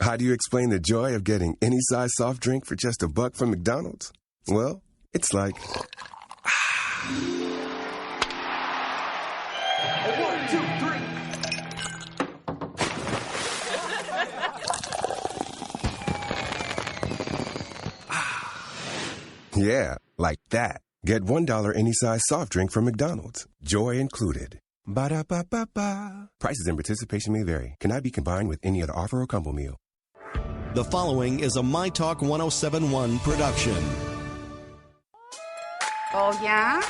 How do you explain the joy of getting any size soft drink for just $1 from McDonald's? Well, it's like... One, two, three. Yeah, like that. Get $1 any size soft drink from McDonald's. Joy included. Ba-da-ba-ba-ba. Prices and participation may vary. Cannot be combined with any other offer or combo meal. The following is a My Talk 1071 production. Oh, yeah?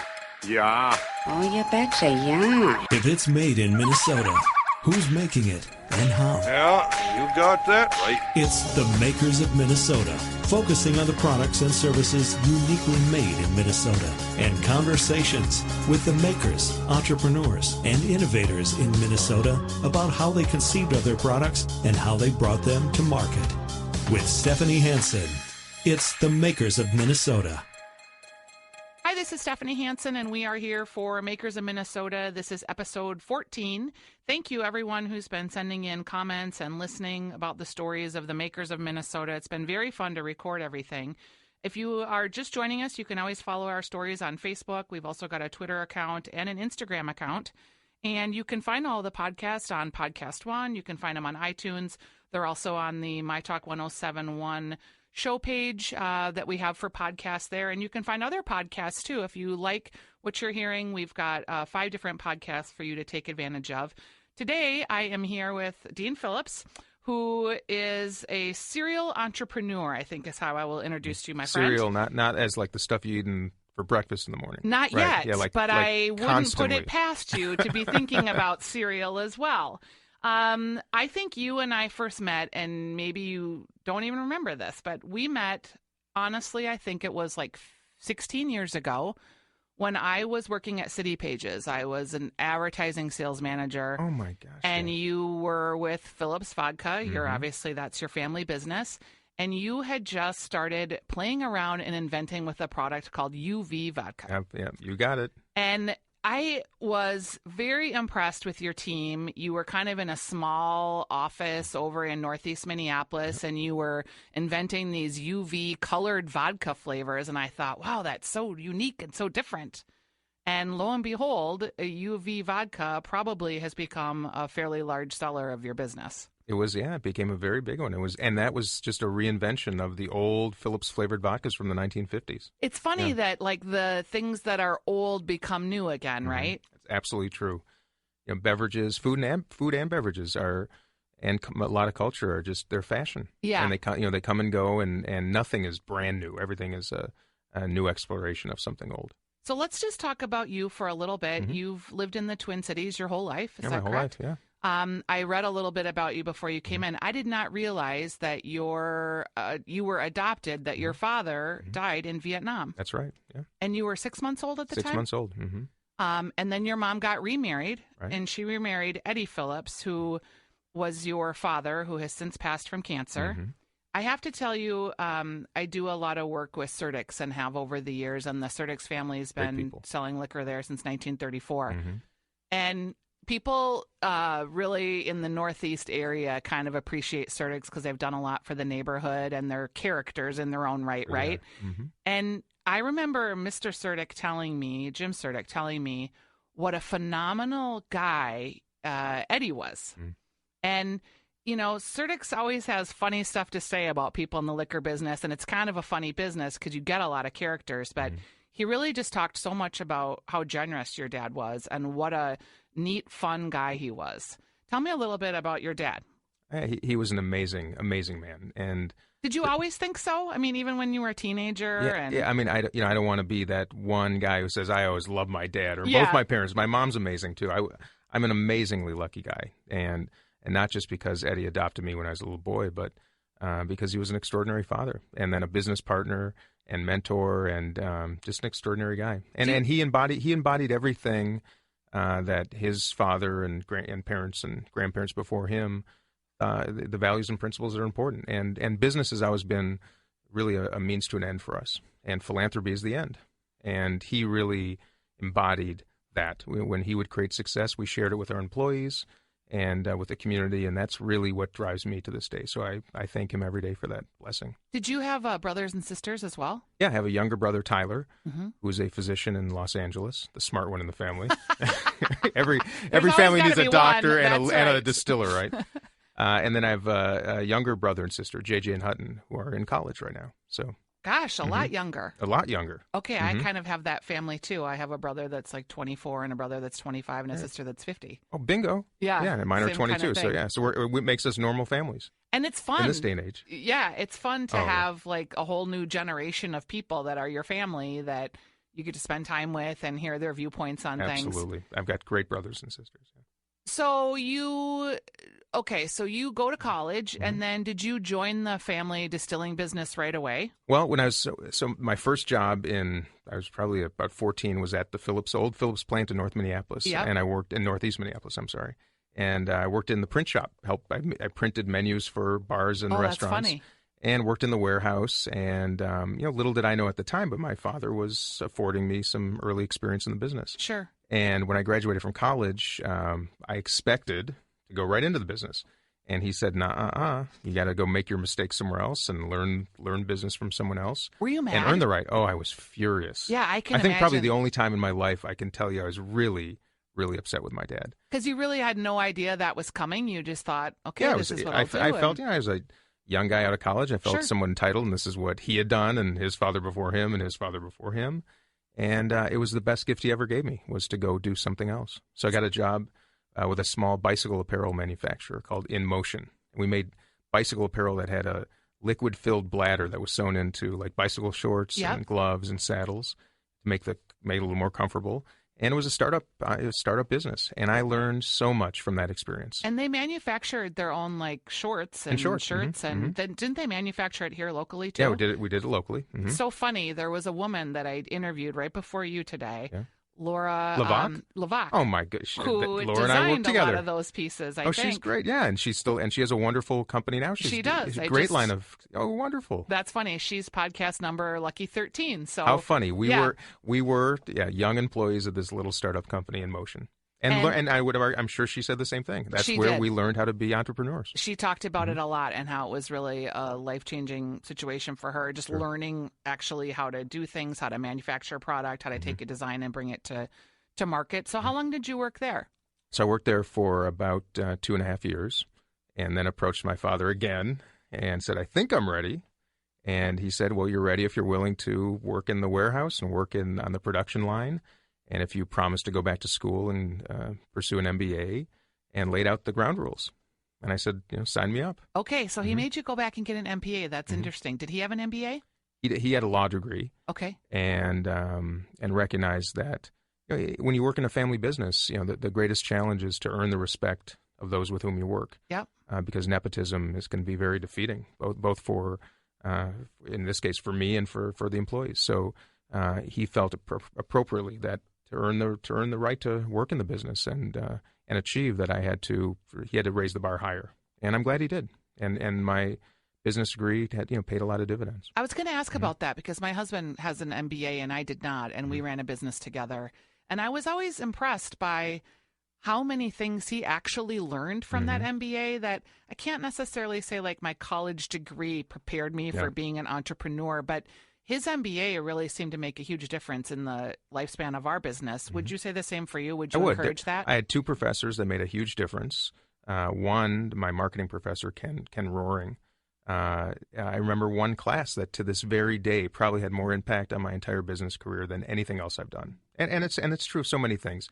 Yeah. Oh, you betcha, yeah. If it's made in Minnesota, who's making it and how? Yeah, you got that right. It's the Makers of Minnesota, focusing on the products and services uniquely made in Minnesota, and conversations with the makers, entrepreneurs, and innovators in Minnesota about how they conceived of their products and how they brought them to market. With Stephanie Hansen, it's the Makers of Minnesota. Hi, this is Stephanie Hansen, and we are here for Makers of Minnesota. This is episode 14. Thank you, everyone who's been sending in comments and listening about the stories of the Makers of Minnesota. It's been very fun to record everything. If you are just joining us, you can always follow our stories on Facebook. We've also got a Twitter account and an Instagram account. And you can find all the podcasts on Podcast One. You can find them on iTunes. They're also on the My Talk 1071 show page that we have for podcasts there. And you can find other podcasts, too. If you like what you're hearing, we've got 5 different podcasts for you to take advantage of. Today, I am here with Dean Phillips, who is a serial entrepreneur, I think is how I will introduce you, my friend. Serial, not as like the stuff you eat for breakfast in the morning. Not right. yet, Yeah, but I wouldn't constantly put it past you to be thinking about cereal as well. I think you and I first met, and maybe you don't even remember this, but we met, honestly, I think it was like 16 years ago when I was working at City Pages. I was an advertising sales manager. Oh, my gosh. And yeah. you were with Phillips Vodka. You're Mm-hmm. obviously, that's your family business. And you had just started playing around and inventing with a product called UV Vodka. Yeah, you got it. And I was very impressed with your team. You were kind of in a small office over in Northeast Minneapolis, and you were inventing these UV colored vodka flavors. And I thought, wow, that's so unique and so different. And lo and behold, UV vodka probably has become a fairly large seller of your business. It became a very big one. And that was just a reinvention of the old Phillips flavored vodkas from the 1950s. It's funny that like the things that are old become new again, right? It's absolutely true. You know, beverages, food and beverages are, and a lot of culture are just they're fashion. Yeah, and they come and go, and nothing is brand new. Everything is a new exploration of something old. So let's just talk about you for a little bit. Mm-hmm. You've lived in the Twin Cities your whole life. Is that my correct? whole life, yeah. I read a little bit about you before you came in. I did not realize that you were adopted, that your father died in Vietnam. That's right, yeah. And you were 6 months old at the time? 6 months old, mm-hmm. And then your mom got remarried, right. And she remarried Eddie Phillips, who was your father, who has since passed from cancer. Mm-hmm. I have to tell you, I do a lot of work with Surtics and have over the years, and the Surtics family's been selling liquor there since 1934. Mm-hmm. And people really in the Northeast area kind of appreciate Surtics because they've done a lot for the neighborhood and they're characters in their own right, right? Mm-hmm. And I remember Mr. Surtick Jim Surtick telling me what a phenomenal guy Eddie was. Mm. And, you know, Surtick's always has funny stuff to say about people in the liquor business, and it's kind of a funny business because you get a lot of characters, but he really just talked so much about how generous your dad was and what a neat, fun guy he was. Tell me a little bit about your dad. He was an amazing, amazing man. And did you always think so? I mean, even when you were a teenager? Yeah, I mean, I don't want to be that one guy who says, I always love my dad, or both my parents. My mom's amazing, too. I'm an amazingly lucky guy. And not just because Eddie adopted me when I was a little boy, but because he was an extraordinary father and then a business partner and mentor and just an extraordinary guy. And he embodied everything that his father and parents and grandparents before him, the values and principles that are important. And business has always been really a means to an end for us. And philanthropy is the end. And he really embodied that. When he would create success, we shared it with our employees. and with the community, and that's really what drives me to this day. So I thank him every day for that blessing. Did you have brothers and sisters as well? Yeah, I have a younger brother, Tyler, who is a physician in Los Angeles, the smart one in the family. every family needs a doctor and a distiller, right? And then I have a younger brother and sister, JJ and Hutton, who are in college right now. So. Gosh, a lot younger. A lot younger. Okay, I kind of have that family too. I have a brother that's like 24 and a brother that's 25 and a sister that's 50. Oh, bingo. Yeah. Yeah, and mine are 22. Kind of so it makes us normal families. And it's fun. In this day and age. Yeah, it's fun to have like a whole new generation of people that are your family that you get to spend time with and hear their viewpoints on things. Absolutely. I've got great brothers and sisters. So you go to college, and then did you join the family distilling business right away? Well, when I was so my first job I was probably about 14, was at the old Phillips plant in North Minneapolis, and I worked in Northeast Minneapolis. I'm sorry, and I worked in the print shop. I printed menus for bars and restaurants. That's funny. And worked in the warehouse, and little did I know at the time, but my father was affording me some early experience in the business. Sure. And when I graduated from college, I expected to go right into the business. And he said, "Nah, you got to go make your mistakes somewhere else and learn business from someone else." Were you mad? And earn the right. Oh, I was furious. Yeah, I think imagine. Probably the only time in my life I can tell you I was really, really upset with my dad. Because you really had no idea that was coming. You just thought, okay, this is what I'll do. I felt, I was a young guy out of college. I felt somewhat entitled, and this is what he had done, and his father before him, and his father before him. And it was the best gift he ever gave me, was to go do something else. So I got a job with a small bicycle apparel manufacturer called In Motion. We made bicycle apparel that had a liquid-filled bladder that was sewn into like bicycle shorts and gloves and saddles to make it a little more comfortable. And it was a startup business, and I learned so much from that experience. And they manufactured their own like shorts and shirts, and then didn't they manufacture it here locally too? Yeah, we did it locally. So funny. There was a woman that I interviewed right before you today. Yeah. Laura Levac. Oh my gosh, who Laura and I worked together. A lot of those pieces. I think. She's great. Yeah, and she has a wonderful company now. She does. A great line of wonderful. That's funny. She's podcast number lucky 13. So how funny we were young employees of this little startup company In Motion. And I'm sure she said the same thing. That's where we learned how to be entrepreneurs. She talked about it a lot and how it was really a life-changing situation for her, just learning actually how to do things, how to manufacture a product, how to take a design and bring it to market. So how long did you work there? So I worked there for about 2.5 years, and then approached my father again and said, "I think I'm ready." And he said, "Well, you're ready if you're willing to work in the warehouse and work on the production line. And if you promise to go back to school and pursue an MBA," and laid out the ground rules. And I said, sign me up. Okay, so he made you go back and get an MBA. That's interesting. Did he have an MBA? He had a law degree. Okay. And recognized that when you work in a family business, the greatest challenge is to earn the respect of those with whom you work. Yep. Because nepotism can be very defeating, both for, in this case, for me and for the employees. So he felt appropriately that to earn the right to work in the business and achieve that, he had to raise the bar higher, and I'm glad he did. And my business degree had paid a lot of dividends. I was going to ask about that because my husband has an MBA and I did not, and we ran a business together, and I was always impressed by how many things he actually learned from that MBA that I can't necessarily say like my college degree prepared me for being an entrepreneur, but his MBA really seemed to make a huge difference in the lifespan of our business. Would you say the same for you? Would you encourage that? I had two professors that made a huge difference. One, my marketing professor, Ken Roaring. I remember one class that to this very day probably had more impact on my entire business career than anything else I've done. And it's true of so many things.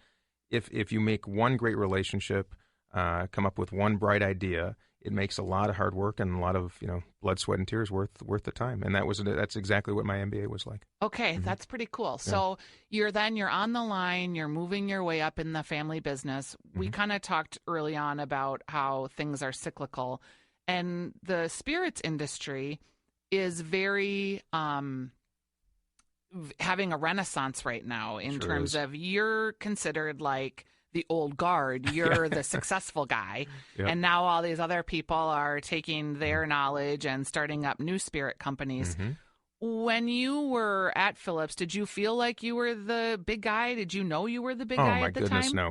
If you make one great relationship, come up with one bright idea, it makes a lot of hard work and a lot of blood, sweat, and tears worth the time. And that's exactly what my MBA was like. Okay, that's pretty cool. So you're on the line, you're moving your way up in the family business. We kind of talked early on about how things are cyclical, and the spirits industry is very having a renaissance right now in terms of you're considered like the old guard, you're the successful guy, and now all these other people are taking their knowledge and starting up new spirit companies. When you were at Phillips, did you feel like you were the big guy? Did you know you were the big guy at the time? Oh my goodness, no.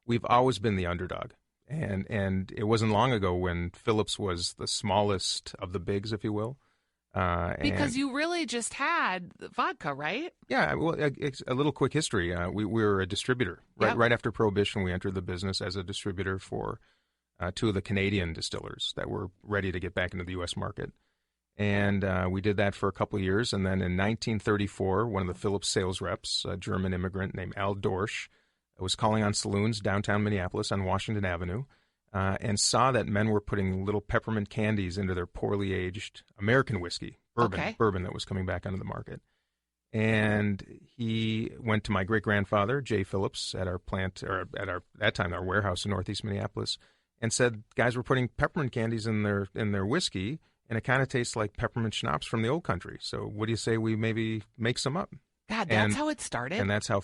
We've always been the underdog. And it wasn't long ago when Phillips was the smallest of the bigs, if you will. Because you really just had vodka, right? Yeah, well, a little quick history. We were a distributor. Right after Prohibition, we entered the business as a distributor for two of the Canadian distillers that were ready to get back into the U.S. market. And we did that for a couple of years. And then in 1934, one of the Phillips sales reps, a German immigrant named Al Dorsch, was calling on saloons downtown Minneapolis on Washington Avenue, and saw that men were putting little peppermint candies into their poorly aged American whiskey, bourbon that was coming back onto the market. And he went to my great-grandfather, J. Phillips, at our plant, or at that time, our warehouse in Northeast Minneapolis, and said, guys were putting peppermint candies in their whiskey, and it kind of tastes like peppermint schnapps from the old country. So what do you say we maybe make some up? God, that's how it started. And that's how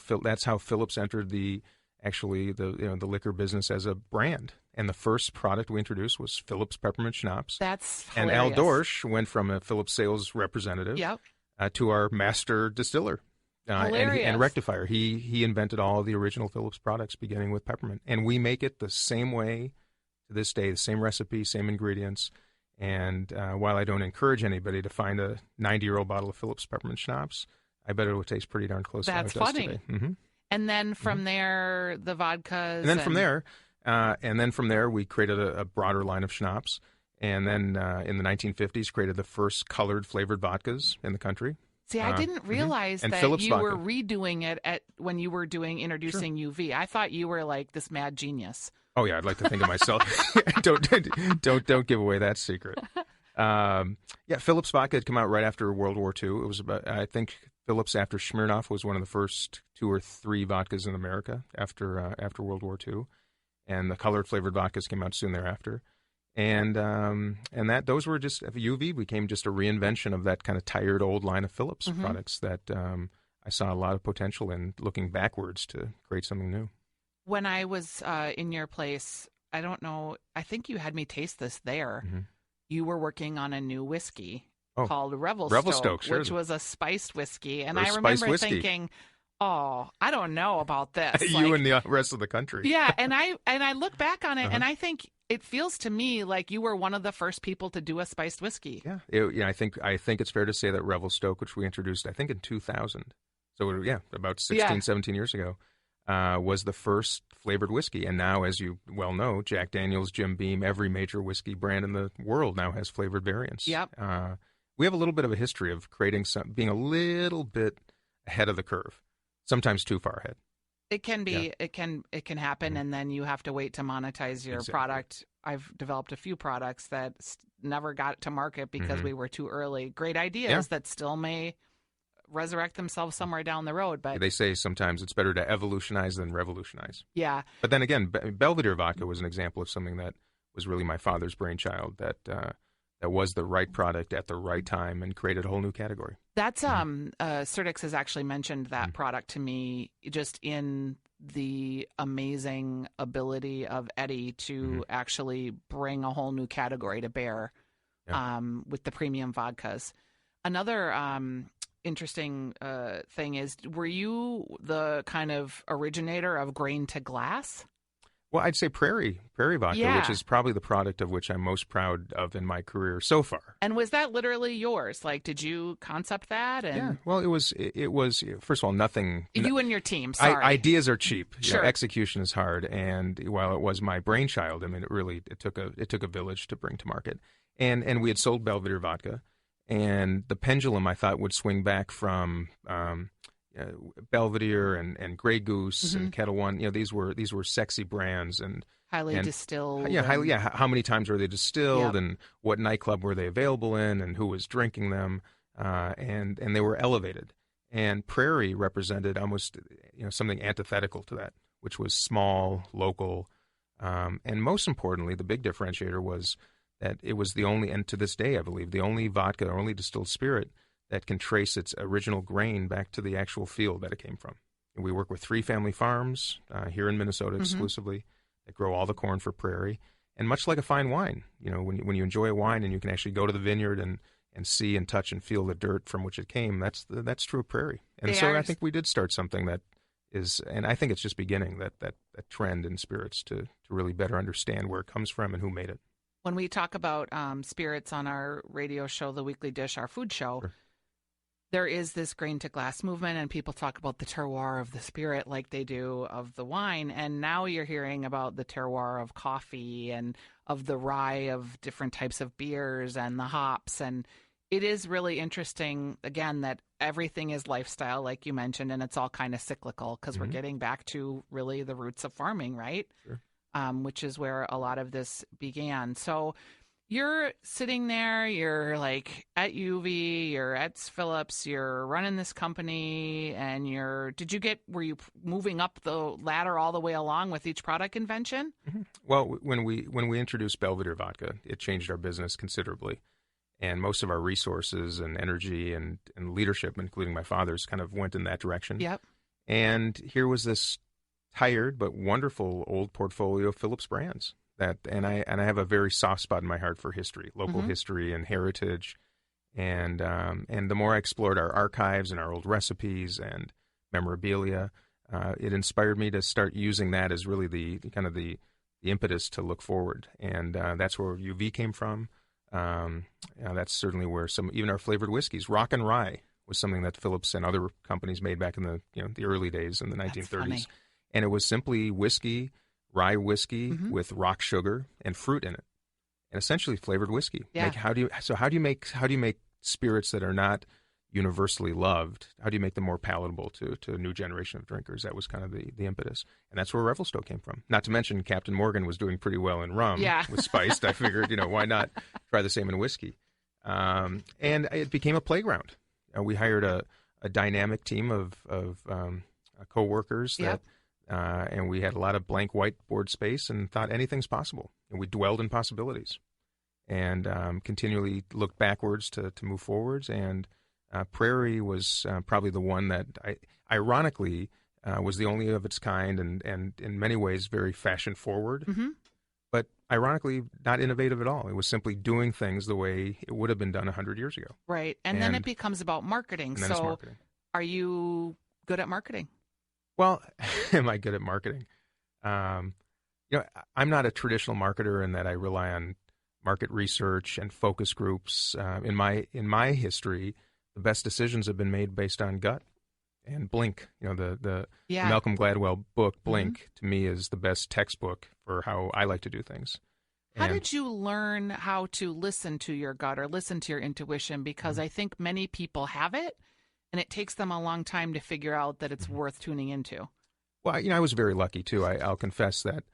Phillips entered the liquor business as a brand. And the first product we introduced was Phillips Peppermint Schnapps. That's hilarious. And Al Dorsch went from a Phillips sales representative to our master distiller and rectifier. He invented all of the original Phillips products, beginning with peppermint. And we make it the same way to this day, the same recipe, same ingredients. And while I don't encourage anybody to find a 90-year-old bottle of Phillips Peppermint Schnapps, I bet it would taste pretty darn close to how it does today. Mm-hmm. And then from there, the vodkas. And then from there, we created a broader line of schnapps. And then in the 1950s, created the first colored flavored vodkas in the country. See, I didn't realize that Phillips you vodka. were redoing it when you were introducing UV. I thought you were like this mad genius. Oh yeah, I'd like to think of myself. Don't give away that secret. Phillips vodka had come out right after World War II. It was about, I think, Phillips after Smirnoff was one of the first 2 or 3 vodkas in America after World War II, and the colored flavored vodkas came out soon thereafter. And those were just, UV became just a reinvention of that kind of tired old line of Phillips products that I saw a lot of potential in, looking backwards to create something new. When I was in your place, I don't know, I think you had me taste this there. Mm-hmm. You were working on a new whiskey called Revelstoke, sure. which was a spiced whiskey. And I remember thinking, I don't know about this. You and the rest of the country. Yeah, and I look back on it, and I think it feels to me like you were one of the first people to do a spiced whiskey. Yeah, I think it's fair to say that Revelstoke, which we introduced, I think, in 2000, so about 17 years ago, was the first flavored whiskey. And now, as you well know, Jack Daniel's, Jim Beam, every major whiskey brand in the world now has flavored variants. Yep. We have a little bit of a history of creating being a little bit ahead of the curve, sometimes too far ahead. It can be. It can happen, and then you have to wait to monetize your product. I've developed a few products that never got to market because we were too early. Great ideas that still may resurrect themselves somewhere down the road. But they say sometimes it's better to evolutionize than revolutionize. Yeah. But then again, Belvedere vodka was an example of something that was really my father's brainchild, that was the right product at the right time and created a whole new category. That's Certix has actually mentioned that product to me, just in the amazing ability of Eddie to actually bring a whole new category to bear with the premium vodkas. Another interesting thing is, were you the kind of originator of grain to glass? Well, I'd say Prairie vodka, which is probably the product of which I'm most proud of in my career so far. And was that literally yours? Like, did you concept that? And... Well, it was, first of all, nothing. You and your team, sorry. Ideas are cheap. Sure. Execution is hard. And while it was my brainchild, I mean, it took a village to bring to market. And we had sold Belvedere vodka. And the pendulum, I thought, would swing back from Belvedere and Grey Goose and Kettle One. These were sexy brands and highly distilled. How many times were they distilled, and what nightclub were they available in, and who was drinking them, and they were elevated. And Prairie represented almost something antithetical to that, which was small, local, and most importantly, the big differentiator was that it was the only, and to this day, I believe, the only vodka, or only distilled spirit that can trace its original grain back to the actual field that it came from. And we work with 3 family farms here in Minnesota exclusively that grow all the corn for Prairie. And much like a fine wine, when you enjoy a wine and you can actually go to the vineyard and see and touch and feel the dirt from which it came, that's true of Prairie. And I think we did start something that and I think it's just beginning, that trend in spirits to really better understand where it comes from and who made it. When we talk about spirits on our radio show, The Weekly Dish, our food show, Sure. There is this grain to glass movement, and people talk about the terroir of the spirit like they do of the wine. And now you're hearing about the terroir of coffee and of the rye of different types of beers and the hops. And it is really interesting, again, that everything is lifestyle, like you mentioned, and it's all kind of cyclical because we're getting back to really the roots of farming, right? Sure. Which is where a lot of this began. So you're sitting there, you're like at UV, you're at Phillips, you're running this company, and were you moving up the ladder all the way along with each product invention? Mm-hmm. Well, when we introduced Belvedere vodka, it changed our business considerably. And most of our resources and energy and leadership, including my father's, kind of went in that direction. Yep. And here was this tired but wonderful old portfolio of Phillips brands. And I have a very soft spot in my heart for history, local history and heritage, and the more I explored our archives and our old recipes and memorabilia, it inspired me to start using that as really the impetus to look forward, and that's where UV came from. That's certainly where even our flavored whiskeys, Rock and Rye, was something that Phillips and other companies made back in the early days in the 1930s, and it was simply rye whiskey with rock sugar and fruit in it, and essentially flavored whiskey. Yeah. How do you make spirits that are not universally loved? How do you make them more palatable to a new generation of drinkers? That was kind of the impetus, and that's where Revelstoke came from. Not to mention Captain Morgan was doing pretty well in rum with spiced. I figured, why not try the same in whiskey? And it became a playground. We hired a dynamic team of co-workers that. And we had a lot of blank whiteboard space and thought anything's possible. And we dwelled in possibilities and continually looked backwards to move forwards. And Prairie was probably the one that, ironically, was the only of its kind and in many ways very fashion forward. But ironically, not innovative at all. It was simply doing things the way it would have been done 100 years ago. Right. And then it becomes about marketing. So marketing. Are you good at marketing? Well, am I good at marketing? I'm not a traditional marketer in that I rely on market research and focus groups. In my history, the best decisions have been made based on gut and Blink. The Malcolm Gladwell book Blink to me is the best textbook for how I like to do things. How did you learn how to listen to your gut or listen to your intuition? Because I think many people have it, and it takes them a long time to figure out that it's worth tuning into. Well, I was very lucky, too. I'll confess that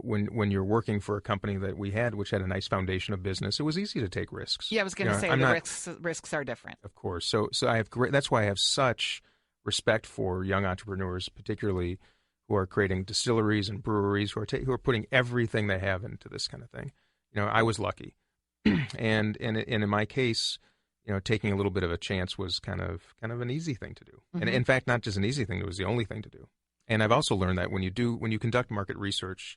when you're working for a company that we had, which had a nice foundation of business, it was easy to take risks. Yeah, I was going to say risks are different. Of course. So I have that's why I have such respect for young entrepreneurs, particularly who are creating distilleries and breweries, who are putting everything they have into this kind of thing. I was lucky. and in my case, taking a little bit of a chance was kind of an easy thing to do. And in fact, not just an easy thing, it was the only thing to do. And I've also learned that when you conduct market research,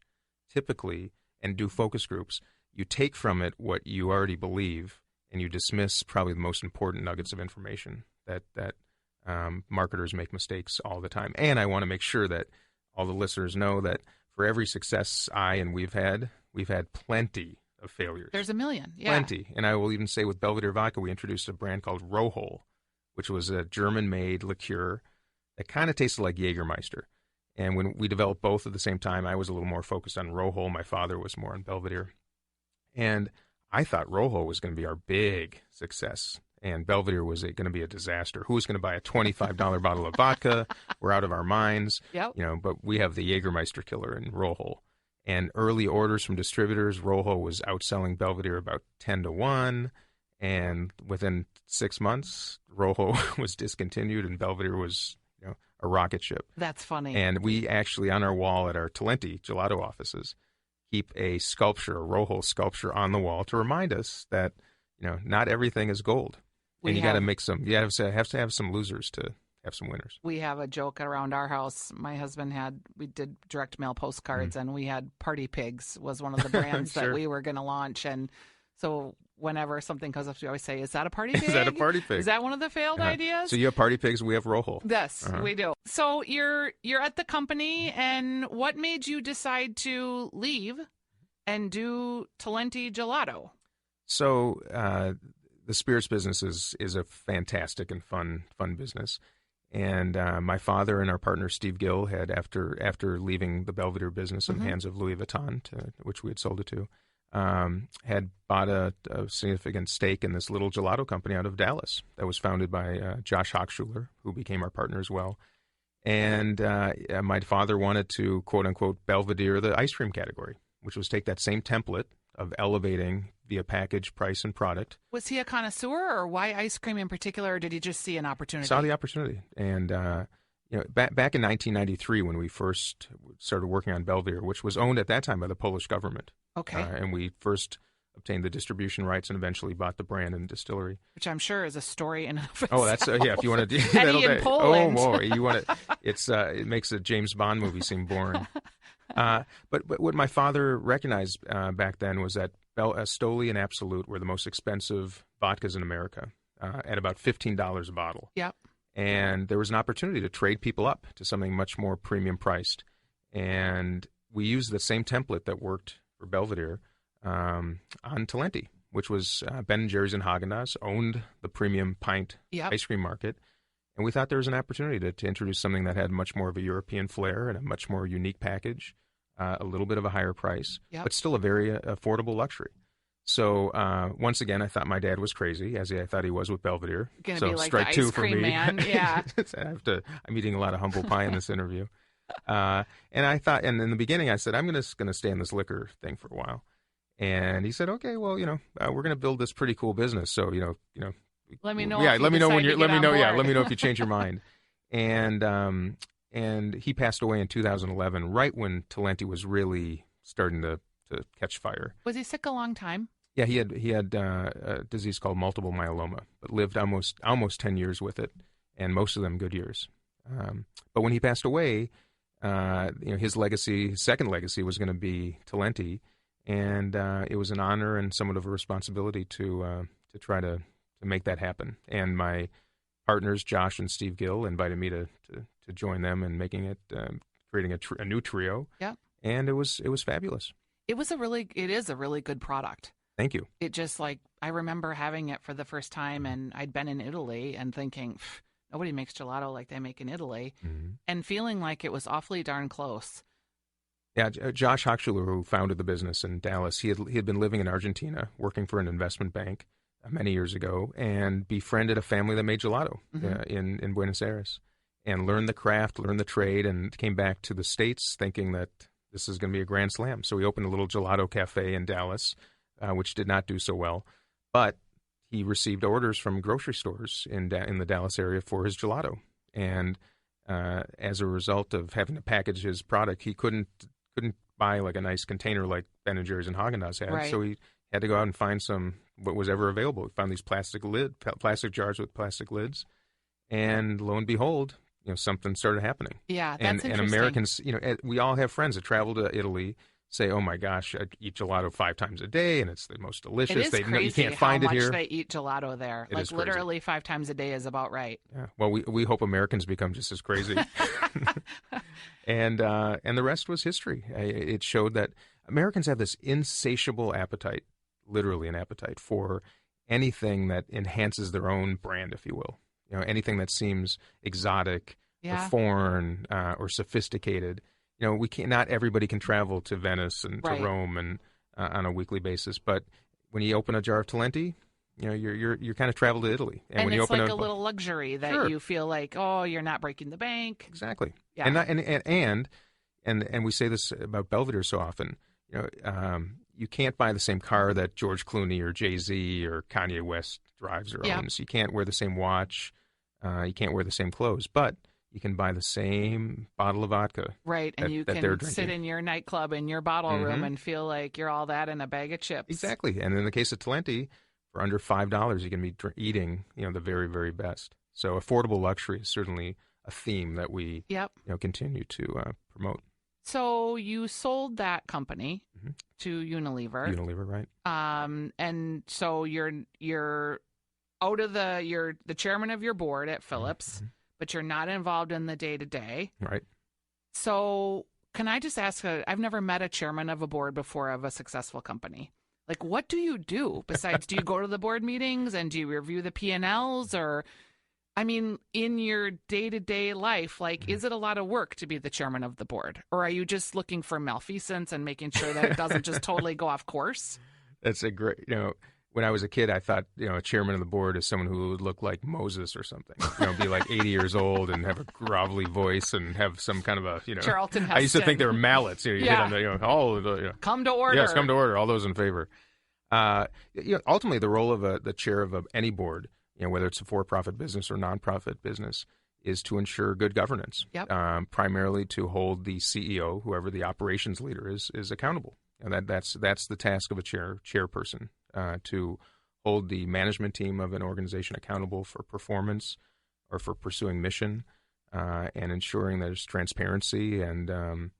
typically, and do focus groups, you take from it what you already believe, and you dismiss probably the most important nuggets of information that marketers make mistakes all the time. And I want to make sure that all the listeners know that for every success we've had plenty of failures. There's a million, yeah. Plenty. And I will even say with Belvedere Vodka, we introduced a brand called Rohol, which was a German-made liqueur that kind of tasted like Jägermeister. And when we developed both at the same time, I was a little more focused on Rohol. My father was more on Belvedere. And I thought Rohol was going to be our big success. And Belvedere was going to be a disaster. Who was going to buy a $25 bottle of vodka? We're out of our minds. Yep. But we have the Jägermeister killer in Rohol. And early orders from distributors, Rohol was outselling Belvedere about 10-1. And within 6 months, Rohol was discontinued and Belvedere was a rocket ship. That's funny. And we actually, on our wall at our Talenti gelato offices, keep a Rohol sculpture on the wall to remind us that, not everything is gold. And you got to make some, you have to have some losers to have some winners. We have a joke around our house. My husband we did direct mail postcards and we had Party Pigs was one of the brands Sure. that we were going to launch. And so whenever something comes up, we always say, "Is that a party pig? Is that a party pig? Is that one of the failed ideas?" So you have party pigs, we have rojo. Yes, we do. So you're at the company, and what made you decide to leave and do Talenti Gelato? So the spirits business is a fantastic and fun business. And my father and our partner Steve Gill had, after leaving the Belvedere business in the hands of Louis Vuitton, which we had sold it to, had bought a significant stake in this little gelato company out of Dallas that was founded by Josh Hochschuler, who became our partner as well. And my father wanted to, quote unquote, Belvedere the ice cream category, which was take that same template of elevating via package, price, and product. Was he a connoisseur, or why ice cream in particular, or did he just see an opportunity? Saw the opportunity. And back in 1993, when we first started working on Belvedere, which was owned at that time by the Polish government. Okay. And we first obtained the distribution rights and eventually bought the brand and distillery. Which I'm sure is a story in and of itself. Oh, that's if you want to do Eddie in Poland. Oh boy, you want to? It makes a James Bond movie seem boring. But what my father recognized back then was that Stoli and Absolute were the most expensive vodkas in America, at about $15 a bottle. Yep. And there was an opportunity to trade people up to something much more premium priced. And we used the same template that worked for Belvedere on Talenti, which was Ben & Jerry's and Haagen-Dazs owned the premium pint ice cream market. And we thought there was an opportunity to introduce something that had much more of a European flair and a much more unique package, a little bit of a higher price, but still a very affordable luxury. So once again, I thought my dad was crazy, as I thought he was with Belvedere. Gonna so be like strike the two ice for cream me. Man. Yeah. I'm eating a lot of humble pie in this interview. And I thought, and in the beginning, I said, I'm going to stay in this liquor thing for a while. And he said, okay, well, we're going to build this pretty cool business. So, let me know. Yeah, let me know when let me know. Board. Yeah, let me know if you change your mind. And he passed away in 2011, right when Talenti was really starting to catch fire. Was he sick a long time? Yeah, he had a disease called multiple myeloma, but lived almost 10 years with it, and most of them good years. But when he passed away, his second legacy was going to be Talenti, and it was an honor and somewhat of a responsibility to try to make that happen. And my partners, Josh and Steve Gill, invited me to join them in making it, creating a new trio. Yeah, and it was fabulous. It is a really good product. Thank you. It just I remember having it for the first time, and I'd been in Italy and thinking, nobody makes gelato like they make in Italy, and feeling like it was awfully darn close. Yeah, Josh Hochschuler, who founded the business in Dallas, he had been living in Argentina, working for an investment bank many years ago, and befriended a family that made gelato in Buenos Aires, and learned the craft, learned the trade, and came back to the States thinking that this is going to be a grand slam. So he opened a little gelato cafe in Dallas, which did not do so well, but he received orders from grocery stores in the Dallas area for his gelato, and as a result of having to package his product, he couldn't buy like a nice container like Ben & Jerry's and Haagen-Dazs had, Right. so he had to go out and find what was ever available. He found these plastic jars with plastic lids, and lo and behold, something started happening. Yeah, that's and interesting. Americans, we all have friends that travel to Italy, say, "Oh my gosh, I eat gelato 5 times a day, and it's the most delicious." It is crazy you can't find how it much here. they eat gelato there. It is crazy. Literally 5 times a day is about right. Yeah. Well, we hope Americans become just as crazy. And the rest was history. It showed that Americans have this insatiable appetite, literally an appetite, for anything that enhances their own brand, if you will. Anything that seems exotic or foreign or sophisticated. Not everybody can travel to Venice and to Rome and on a weekly basis, but when you open a jar of Talenti, you're kind of travel to Italy, and when it's you open like a little luxury that you feel like, oh, you're not breaking the bank. Exactly. Yeah. And we say this about Belvedere so often. You can't buy the same car that George Clooney or Jay-Z or Kanye West drives or owns. You can't wear the same watch. You can't wear the same clothes, but you can buy the same bottle of vodka. Right, and you can sit sit in your nightclub in your bottle room and feel like you're all that in a bag of chips. Exactly. And in the case of Talenti, for under $5, you can be eating, the very, very best. So affordable luxury is certainly a theme that we continue to promote. So you sold that company to Unilever. Unilever, right? And so you're out of you're the chairman of your board at Phillips, but you're not involved in the day-to-day. Right. So can I just ask, I've never met a chairman of a board before of a successful company. Like, what do you do besides, do you go to the board meetings and do you review the P&Ls, or, I mean, in your day-to-day life, like, is it a lot of work to be the chairman of the board, or are you just looking for malfeasance and making sure that it doesn't just totally go off course? That's a great, when I was a kid, I thought, a chairman of the board is someone who would look like Moses or something. Be like 80 years old and have a grovelly voice and have some kind of a, Charlton Heston. I used to think they were mallets. You hit on the, come to order. Yes, come to order. All those in favor. Ultimately, the role of the chair of any board, whether it's a for-profit business or nonprofit business, is to ensure good governance. Yep. Primarily to hold the CEO, whoever the operations leader is accountable. And that's the task of a chairperson. To hold the management team of an organization accountable for performance or for pursuing mission, and ensuring there's transparency and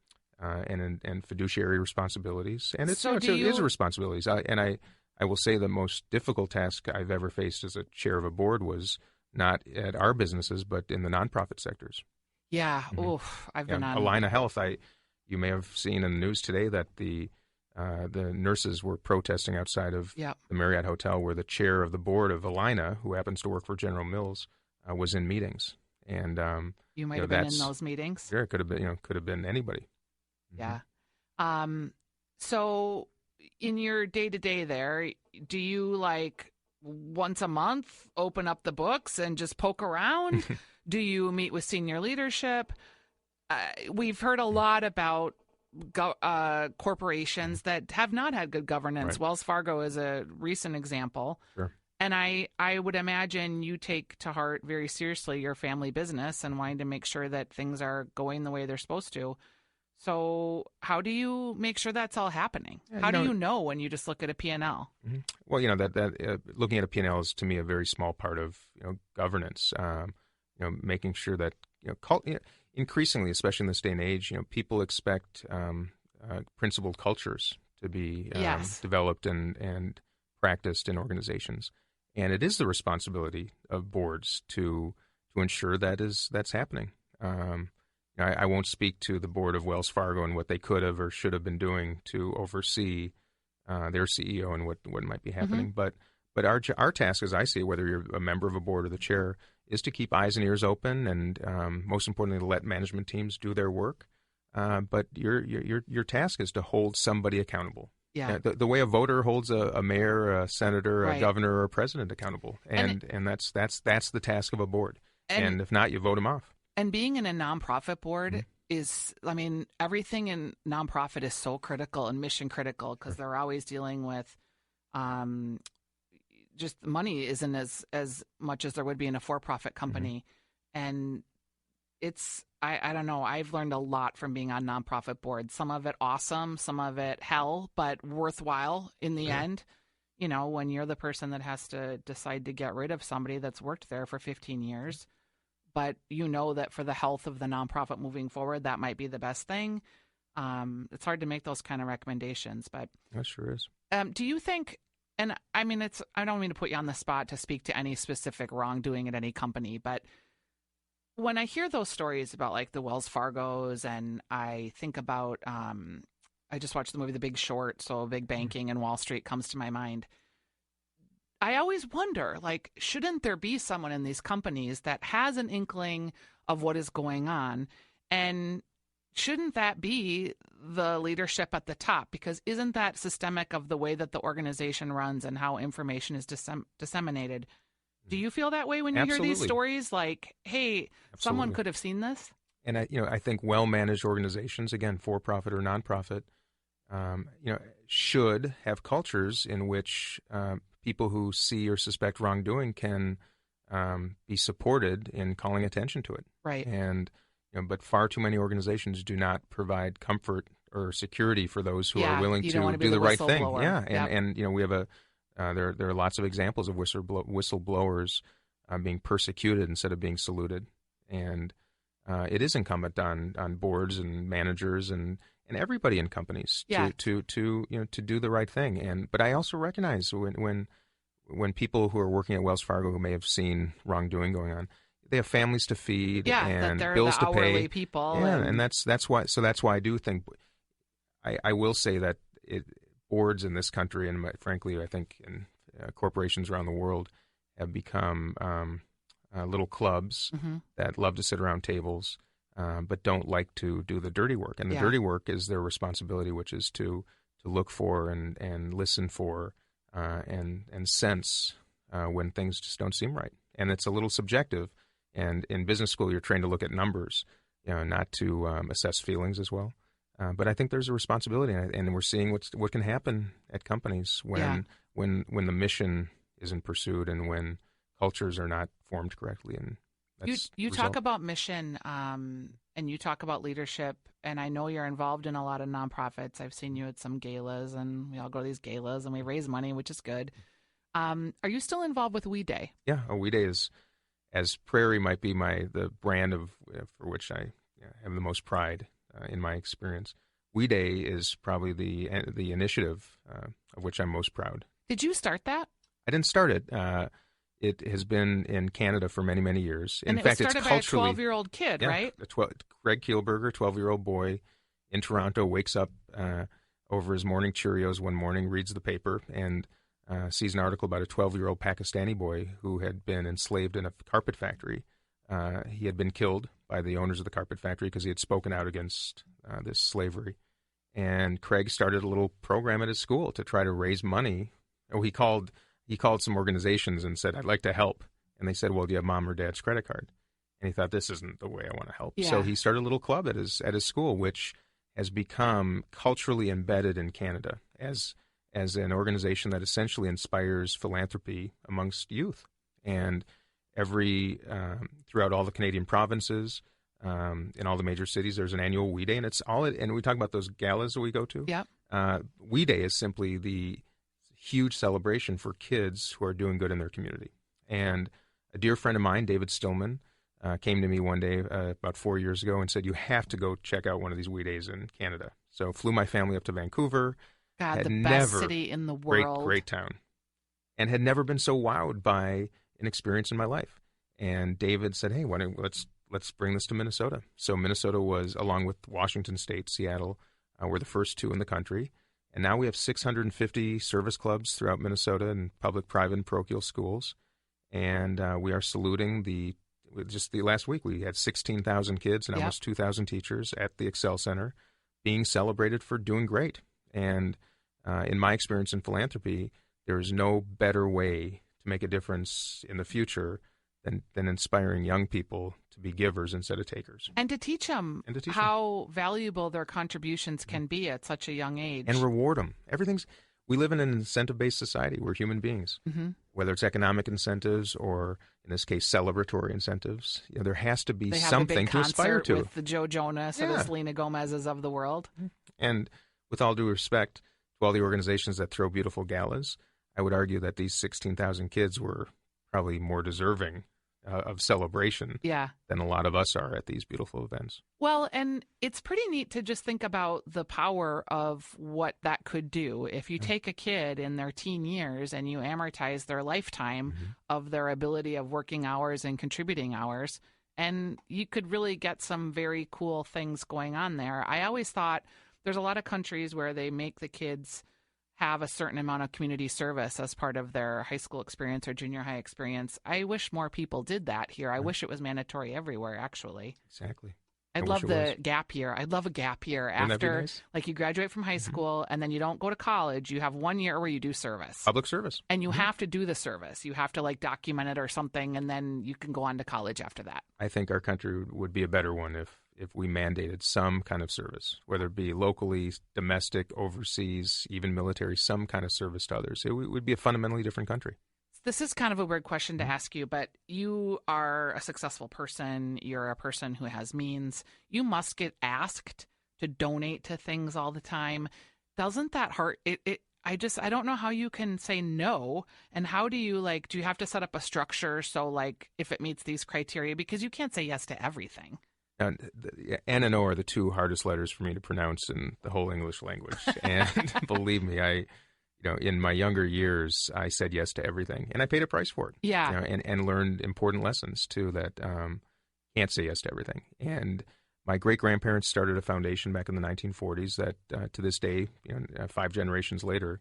fiduciary responsibilities. And it is a responsibilities. I will say the most difficult task I've ever faced as a chair of a board was not at our businesses, but in the nonprofit sectors. Yeah. Oof. I've been on Allina Health. You may have seen in the news today that the nurses were protesting outside of the Marriott Hotel, where the chair of the board of Allina, who happens to work for General Mills, was in meetings. And you might have been in those meetings. Sure, it could have been anybody. Yeah. So in your day-to-day there, do you like once a month open up the books and just poke around? Do you meet with senior leadership? We've heard a lot about corporations that have not had good governance. Right. Wells Fargo is a recent example. Sure. And I would imagine you take to heart very seriously your family business and wanting to make sure that things are going the way they're supposed to. So how do you make sure that's all happening? How do you know when you just look at a P&L? Well, that looking at a P&L is to me a very small part of governance. Making sure that increasingly, especially in this day and age, people expect principled cultures to be developed and practiced in organizations, and it is the responsibility of boards to ensure that's happening. I won't speak to the board of Wells Fargo and what they could have or should have been doing to oversee their CEO and what might be happening, but our task, as I see it, whether you're a member of a board or the chair, is to keep eyes and ears open, and most importantly, to let management teams do their work. But your task is to hold somebody accountable. Yeah. The way a voter holds a mayor, a senator, a governor, or a president accountable, and that's the task of a board. And if not, you vote them off. And being in a nonprofit board is, everything in nonprofit is so critical and mission critical because they're always dealing with. Just money isn't as much as there would be in a for-profit company. And it's, I don't know, I've learned a lot from being on nonprofit boards. Some of it awesome, some of it hell, but worthwhile in the end. When you're the person that has to decide to get rid of somebody that's worked there for 15 years, but that for the health of the nonprofit moving forward, that might be the best thing. It's hard to make those kind of recommendations, but that sure is. Do you think, and I don't mean to put you on the spot to speak to any specific wrongdoing at any company, but when I hear those stories about like the Wells Fargos, and I think about, I just watched the movie The Big Short, so big banking and Wall Street comes to my mind. I always wonder, like, shouldn't there be someone in these companies that has an inkling of what is going on, and shouldn't that be the leadership at the top? Because isn't that systemic of the way that the organization runs and how information is disseminated? Do you feel that way when you hear these stories? Like, hey, someone could have seen this? And I think well-managed organizations, again, for-profit or non-profit, should have cultures in which people who see or suspect wrongdoing can be supported in calling attention to it. Right. And but far too many organizations do not provide comfort or security for those who are willing to do the right thing. Yeah, and we have there are lots of examples of whistleblowers being persecuted instead of being saluted, and it is incumbent on boards and managers and everybody in companies to do the right thing. But I also recognize when people who are working at Wells Fargo who may have seen wrongdoing going on, they have families to feed and that bills the to pay. hourly people. Yeah, and that's why. So that's why I do think I will say that boards in this country and frankly I think in corporations around the world have become little clubs that love to sit around tables, but don't like to do the dirty work. And the dirty work is their responsibility, which is to look for and listen for and sense when things just don't seem right. And it's a little subjective. And in business school, you're trained to look at numbers, not to assess feelings as well. But I think there's a responsibility, and we're seeing what can happen at companies when the mission isn't pursued and when cultures are not formed correctly. And you talk about mission, and you talk about leadership, and I know you're involved in a lot of nonprofits. I've seen you at some galas, and we all go to these galas, and we raise money, which is good. Are you still involved with We Day? Yeah, We Day is, as Prairie might be the brand for which I have the most pride in my experience. We Day is probably the initiative of which I'm most proud. Did you start that? I didn't start it. It has been in Canada for many, many years. And it was started by a 12-year-old kid, right? Greg Kielberger, 12-year-old boy in Toronto, wakes up over his morning Cheerios one morning, reads the paper, and sees an article about a 12-year-old Pakistani boy who had been enslaved in a carpet factory. He had been killed by the owners of the carpet factory because he had spoken out against this slavery. And Craig started a little program at his school to try to raise money. He called some organizations and said, "I'd like to help." And they said, "Well, do you have mom or dad's credit card?" And he thought, this isn't the way I want to help. Yeah. So he started a little club at his school, which has become culturally embedded in Canada as an organization that essentially inspires philanthropy amongst youth. And throughout all the Canadian provinces, in all the major cities, there's an annual We Day, and and we talk about those galas that we go to. Yeah. We Day is simply the huge celebration for kids who are doing good in their community. And a dear friend of mine, David Stillman, came to me one day about 4 years ago and said, "You have to go check out one of these We Days in Canada." So flew my family up to Vancouver. God, the best city in the world. Great town. And had never been so wowed by an experience in my life. And David said, "Hey, let's bring this to Minnesota." So Minnesota was, along with Washington State, Seattle, were the first two in the country. And now we have 650 service clubs throughout Minnesota in public, private, and parochial schools. And we are saluting just the last week, we had 16,000 kids and almost 2,000 teachers at the Excel Center being celebrated for doing great. And in my experience in philanthropy, there is no better way to make a difference in the future than inspiring young people to be givers instead of takers. And to teach them how valuable their contributions can be at such a young age. And reward them. We live in an incentive-based society. We're human beings. Mm-hmm. Whether it's economic incentives or, in this case, celebratory incentives, there has to be something to aspire to. With the Joe Jonas or the Selena Gomez's of the world. And with all due respect to all the organizations that throw beautiful galas, I would argue that these 16,000 kids were probably more deserving of celebration than a lot of us are at these beautiful events. Well, and it's pretty neat to just think about the power of what that could do. If you take a kid in their teen years and you amortize their lifetime of their ability of working hours and contributing hours, and you could really get some very cool things going on there. I always thought there's a lot of countries where they make the kids have a certain amount of community service as part of their high school experience or junior high experience. I wish more people did that here. I wish it was mandatory everywhere, actually. Exactly. I'd love the gap year. I'd love a gap year after, like, you graduate from high school and then you don't go to college. You have 1 year where you do service. Public service. And you have to do the service. You have to, like, document it or something, and then you can go on to college after that. I think our country would be a better one if we mandated some kind of service, whether it be locally, domestic, overseas, even military, some kind of service to others. It would be a fundamentally different country. This is kind of a weird question to ask you, but you are a successful person. You're a person who has means. You must get asked to donate to things all the time. Doesn't that hurt? I don't know how you can say no. And how do you, do you have to set up a structure so, if it meets these criteria? Because you can't say yes to everything. N and O are the two hardest letters for me to pronounce in the whole English language. And believe me, in my younger years, I said yes to everything, and I paid a price for it. Yeah. And learned important lessons too that can't say yes to everything. And my great-grandparents started a foundation back in the 1940s that to this day, 5 generations later,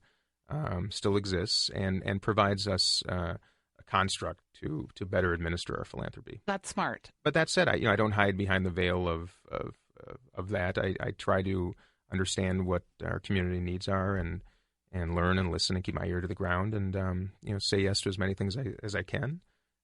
still exists and provides us a construct to better administer our philanthropy. That's smart. But that said, I don't hide behind the veil of that. I try to understand what our community needs are and learn and listen and keep my ear to the ground and say yes to as many things as I can.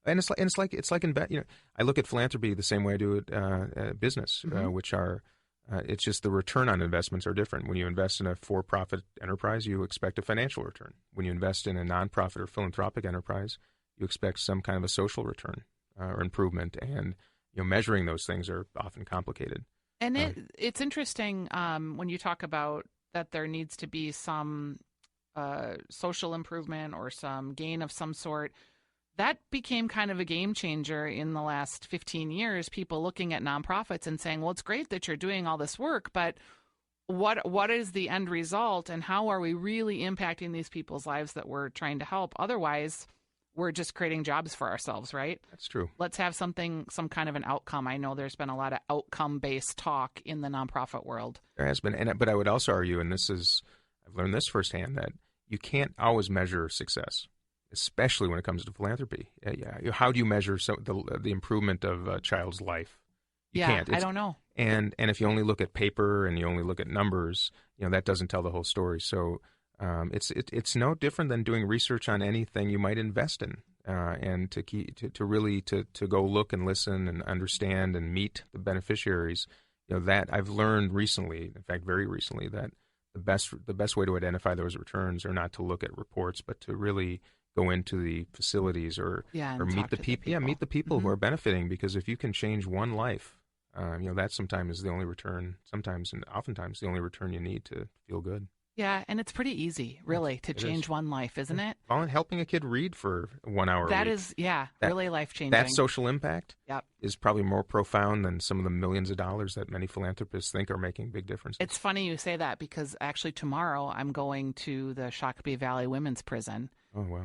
And it's like I look at philanthropy the same way I do at business, which are it's just the return on investments are different. When you invest in a for-profit enterprise, you expect a financial return. When you invest in a nonprofit or philanthropic enterprise, you expect some kind of a social return or improvement, and measuring those things are often complicated. And it's interesting when you talk about that there needs to be some social improvement or some gain of some sort. That became kind of a game changer in the last 15 years, people looking at nonprofits and saying, well, it's great that you're doing all this work, but what is the end result and how are we really impacting these people's lives that we're trying to help? Otherwise, we're just creating jobs for ourselves, right? That's true. Let's have some kind of an outcome. I know there's been a lot of outcome-based talk in the nonprofit world. There has been, but I would also argue, and I've learned this firsthand, that you can't always measure success, especially when it comes to philanthropy. How do you measure the improvement of a child's life? You can't. I don't know. And if you only look at paper and you only look at numbers, that doesn't tell the whole story. So it's no different than doing research on anything you might invest in, and to really go look and listen and understand and meet the beneficiaries. That I've learned recently, in fact, very recently, that the best way to identify those returns are not to look at reports, but to really go into the facilities or meet the people. Meet the people who are benefiting, because if you can change one life, that sometimes is the only return. Sometimes and oftentimes the only return you need to feel good. Yeah, and it's pretty easy, really, to change one life, isn't it? Helping a kid read for 1 hour a week. That is, really life-changing. That social impact is probably more profound than some of the millions of dollars that many philanthropists think are making big differences. It's funny you say that, because actually tomorrow I'm going to the Shakopee Valley Women's Prison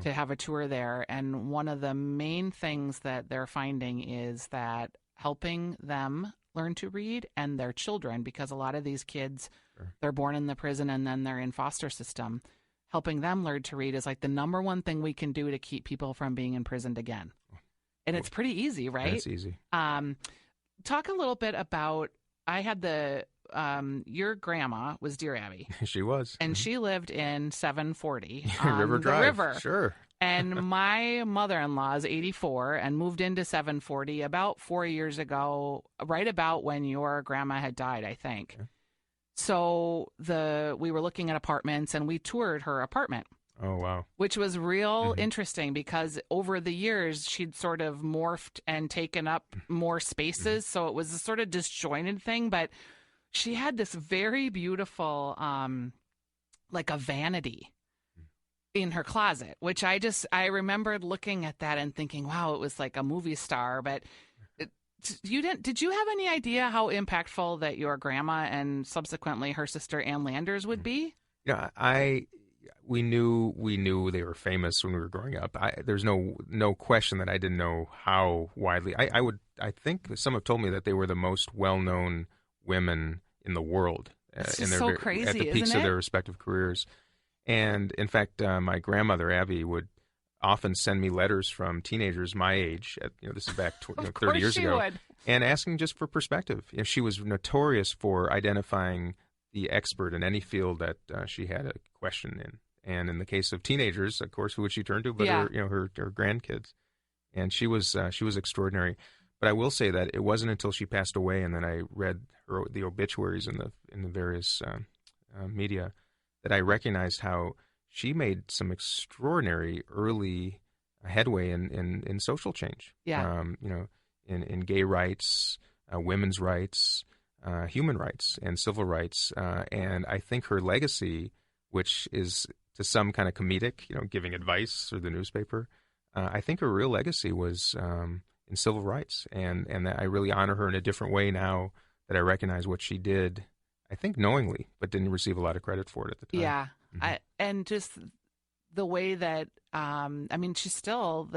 to have a tour there. And one of the main things that they're finding is that helping them learn to read and their children, because a lot of these kids, they're born in the prison and then they're in foster system. Helping them learn to read is like the number one thing we can do to keep people from being imprisoned again. And it's pretty easy, right? It's easy. Talk a little bit about, I had your grandma was Dear Abby. She was. And she lived in 740 River Drive. The river. Sure. And my mother-in-law is 84 and moved into 740 about 4 years ago, right about when your grandma had died, I think. Okay. So we were looking at apartments and we toured her apartment. Oh, wow. Which was real interesting, because over the years she'd sort of morphed and taken up more spaces. So it was a sort of disjointed thing, but she had this very beautiful, like a vanity in her closet, which I remembered looking at that and thinking, wow, it was like a movie star. But did you have any idea how impactful that your grandma and subsequently her sister Ann Landers would be? We knew they were famous when we were growing up. There's no question that I didn't know how widely. I think some have told me that they were the most well-known women in the world It's in just so crazy, at the peaks isn't of their it? respective careers. And in fact, my grandmother Abby would often send me letters from teenagers my age. This is back 30 years ago, and asking just for perspective. She was notorious for identifying the expert in any field that she had a question in. And in the case of teenagers, of course, who would she turn to? But her grandkids. And she was extraordinary. But I will say that it wasn't until she passed away, and then I read the obituaries in the various media, that I recognized how she made some extraordinary early headway in social change. Yeah. In gay rights, women's rights, human rights, and civil rights. And I think her legacy, which is to some kind of comedic, giving advice through the newspaper, I think her real legacy was civil rights, and that I really honor her in a different way now that I recognize what she did. I think knowingly, but didn't receive a lot of credit for it at the time. Yeah, and just the way that she's still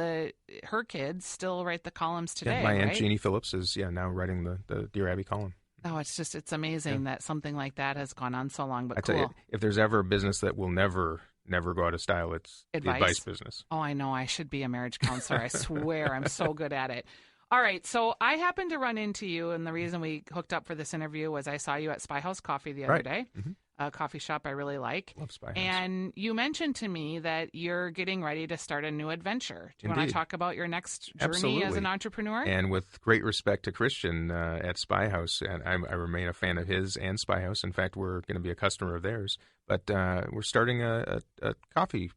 her kids still write the columns today. Yeah, my Aunt right? Jeannie Phillips is now writing the Dear Abby column. Oh, it's amazing that something like that has gone on so long. But I cool. tell you, if there's ever a business that will never go out of style, it's the advice business. Oh, I know. I should be a marriage counselor. I swear, I'm so good at it. All right, so I happened to run into you, and the reason we hooked up for this interview was I saw you at Spy House Coffee the other day, a coffee shop I really like. Love Spy House. And you mentioned to me that you're getting ready to start a new adventure. Do you want to talk about your next journey as an entrepreneur? And with great respect to Christian at Spy House, and I remain a fan of his and Spy House. In fact, we're going to be a customer of theirs. But we're starting a coffee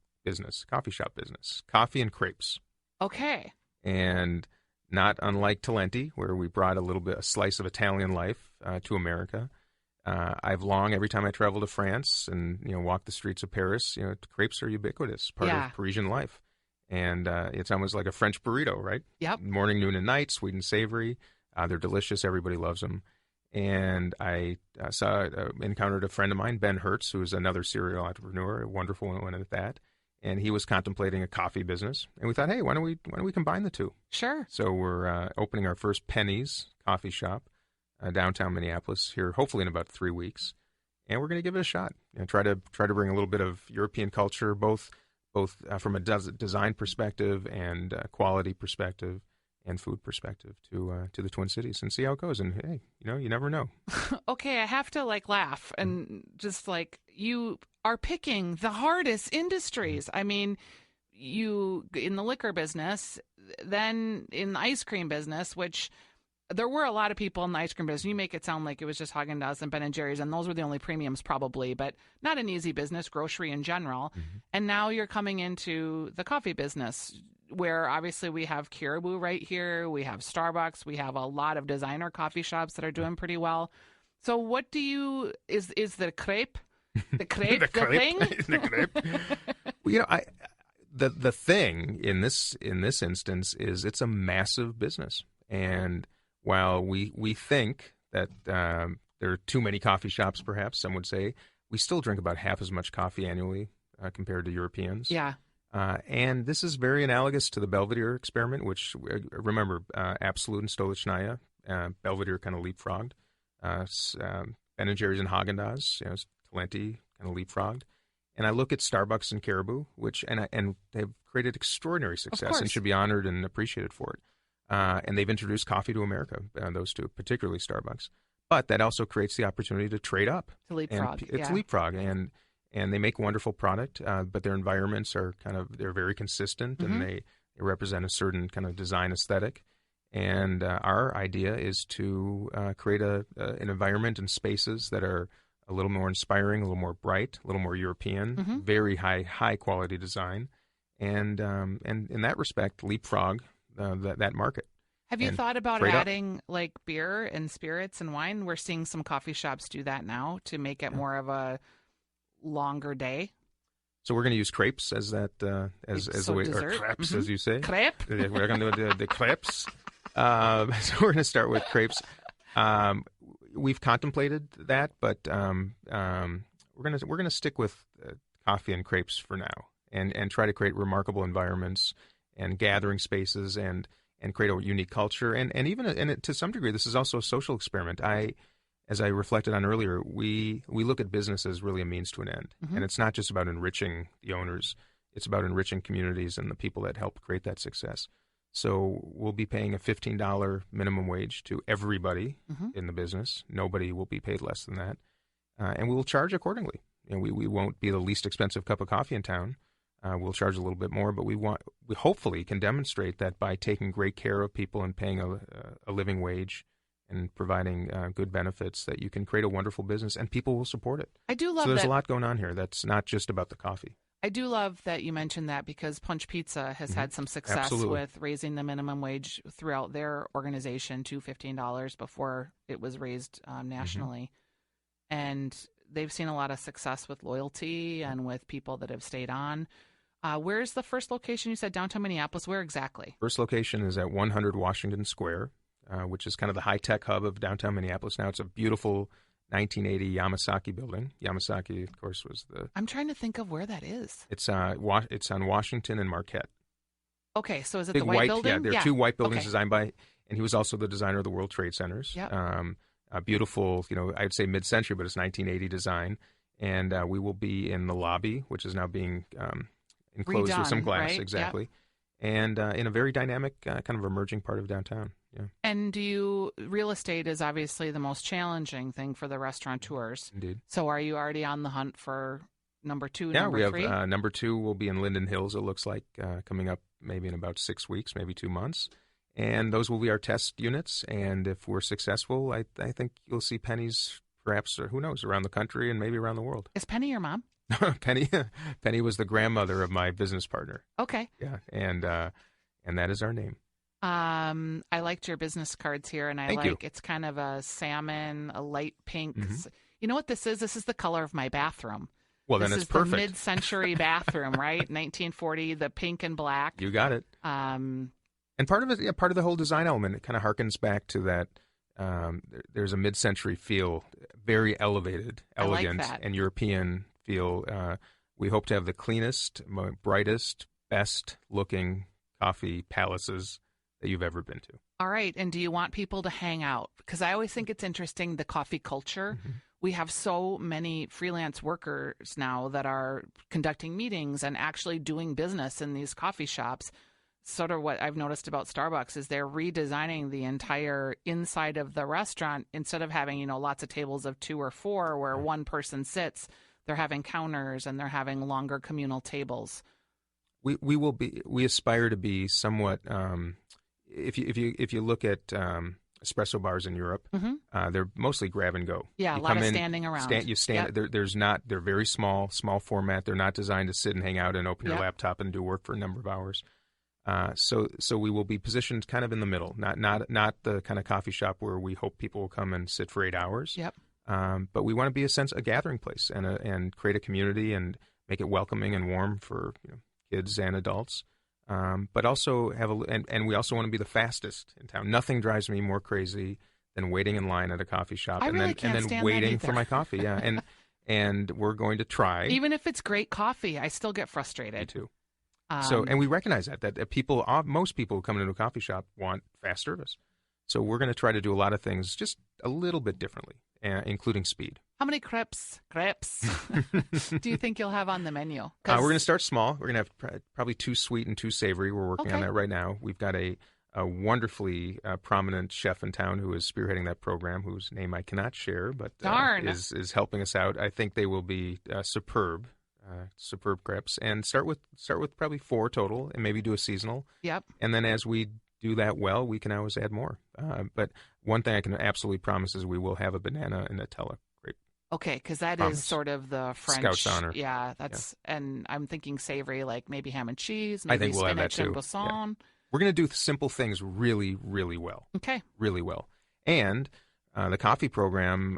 shop business, coffee and crepes. Okay. And not unlike Talenti, where we brought a slice of Italian life to America. Every time I travel to France and walk the streets of Paris, crepes are ubiquitous, part of Parisian life, and it's almost like a French burrito, right? Yep. Morning, noon, and night, sweet and savory. They're delicious. Everybody loves them. And I encountered a friend of mine, Ben Hertz, who is another serial entrepreneur, a wonderful one at that. And he was contemplating a coffee business, and we thought, hey, why don't we combine the two? Sure. So we're opening our first Penny's coffee shop downtown Minneapolis here, hopefully in about 3 weeks, and we're going to give it a shot. Try to bring a little bit of European culture, both from a design perspective and quality perspective and food perspective to the Twin Cities, and see how it goes. And hey, you never know. Okay, I have to laugh and just you are picking the hardest industries. I mean, you in the liquor business, then in the ice cream business, which there were a lot of people in the ice cream business. You make it sound like it was just Haagen-Dazs and Ben & Jerry's, and those were the only premiums probably, but not an easy business, grocery in general. Mm-hmm. And now you're coming into the coffee business, where obviously we have Caribou right here, we have Starbucks, we have a lot of designer coffee shops that are doing pretty well. So what is the crepe? The crepe, the thing? The crepe. Well, the thing in this instance is it's a massive business, and while we think that there are too many coffee shops, perhaps some would say, we still drink about half as much coffee annually compared to Europeans. Yeah. And this is very analogous to the Belvedere experiment, which, remember, Absolute and Stolichnaya, Belvedere kind of leapfrogged. Ben & Jerry's and Haagen-Dazs, Talenti kind of leapfrogged. And I look at Starbucks and Caribou, and they've created extraordinary success and should be honored and appreciated for it. And they've introduced coffee to America, those two, particularly Starbucks. But that also creates the opportunity to trade up. To leapfrog, It's leapfrog, and they make wonderful product, but their environments are they're very consistent, and they represent a certain kind of design aesthetic. And our idea is to create an environment and spaces that are a little more inspiring, a little more bright, a little more European, very high quality design, and in that respect, leapfrog that market. Have you thought about adding beer and spirits and wine? We're seeing some coffee shops do that now to make it more of a longer day. So we're going to use crepes as that as the way, dessert? or crepes as you say. Crepe. We're going to do the crepes. So we're going to start with crepes. We've contemplated that, but we're going to stick with coffee and crepes for now, and try to create remarkable environments and gathering spaces and create a unique culture, and even to some degree, this is also a social experiment. As I reflected on earlier, we look at business as really a means to an end, and it's not just about enriching the owners; it's about enriching communities and the people that help create that success. So we'll be paying a $15 minimum wage to everybody in the business. Nobody will be paid less than that, and we will charge accordingly. We won't be the least expensive cup of coffee in town. We'll charge a little bit more, but we hopefully can demonstrate that by taking great care of people and paying a living wage and providing good benefits, that you can create a wonderful business and people will support it. I do love that. So there's a lot going on here. That's not just about the coffee. I do love that you mentioned that, because Punch Pizza has had some success with raising the minimum wage throughout their organization to $15 before it was raised nationally. And they've seen a lot of success with loyalty and with people that have stayed on. Where's the first location? You said downtown Minneapolis. Where exactly? First location is at 100 Washington Square, which is kind of the high-tech hub of downtown Minneapolis. Now it's a beautiful 1980 Yamasaki building. Yamasaki, of course, was the... I'm trying to think of where that is. It's on Washington and Marquette. Okay, so is it Big the white building? Yeah, there are two white buildings Okay. designed by, and he was also the designer of the World Trade Centers. Yep. A beautiful, I'd say mid-century, but it's 1980 design. And we will be in the lobby, which is now being enclosed with some Redone, glass, right? exactly. Yep. And in a very dynamic, kind of emerging part of downtown. Yeah, And real estate is obviously the most challenging thing for the restaurateurs. indeed. So are you already on the hunt for number 2, Yeah, number we have 3? number 2 will be in Linden Hills, it looks like, coming up maybe in about 6 weeks, maybe 2 months. And those will be our test units. And if we're successful, I think you'll see Penny's perhaps, who knows, around the country and maybe around the world. Is Penny your mom? Penny was the grandmother of my business partner. Okay. Yeah, and that is our name. I liked your business cards here, and Thank you. it's kind of a salmon, a light pink. Mhm. You know what this is? This is the color of my bathroom. Well, then This it's is perfect. the mid-century bathroom, right? 1940, the pink and black. You got it. And part of it, part of the whole design element, it kind of harkens back to that. There's a mid-century feel, very elevated, elegant, that. and European feel. We hope to have the cleanest, brightest, best-looking coffee palaces that you've ever been to. All right. And do you want people to hang out? Because I always think it's interesting, the coffee culture. Mm-hmm. We have so many freelance workers now that are conducting meetings and actually doing business in these coffee shops. Sort of what I've noticed about Starbucks is they're redesigning the entire inside of the restaurant. Instead of having, lots of tables of 2 or 4 where one person sits, they're having counters and they're having longer communal tables. We aspire to be somewhat. If you look at espresso bars in Europe, they're mostly grab and go. Yeah, you a lot come of in, standing around. You stand. Yep. They're very small format. They're not designed to sit and hang out and open your Yep. laptop and do work for a number of hours. So we will be positioned kind of in the middle, not the kind of coffee shop where we hope people will come and sit for 8 hours. Yep. But we want to be a gathering place and create a community and make it welcoming and warm for kids and adults. But also and we also want to be the fastest in town. Nothing drives me more crazy than waiting in line at a coffee shop I and really then can't stand that waiting for either. my coffee. Yeah, and we're going to try. Even if it's great coffee, I still get Me frustrated. too. And we recognize that most people who come into a coffee shop want fast service. So we're going to try to do a lot of things just a little bit differently, including speed. How many crepes do you think you'll have on the menu? We're going to start small. We're going to have probably 2 sweet and 2 savory. We're working on Okay. that right now. We've got a wonderfully prominent chef in town who is spearheading that program, whose name I cannot share, but Darn. is helping us out. I think they will be superb crepes, and start with probably 4 total, and maybe do a seasonal. Yep. And then as we do that well, we can always add more. But one thing I can absolutely promise is we will have a banana and Nutella grape. Okay, because that Promise. is sort of the French. Scout's honor. Yeah, and I'm thinking savory, like maybe ham and cheese, I maybe think we'll have that spinach and too. boursin. We're going to do simple things really, really well. Okay. Really well. And the coffee program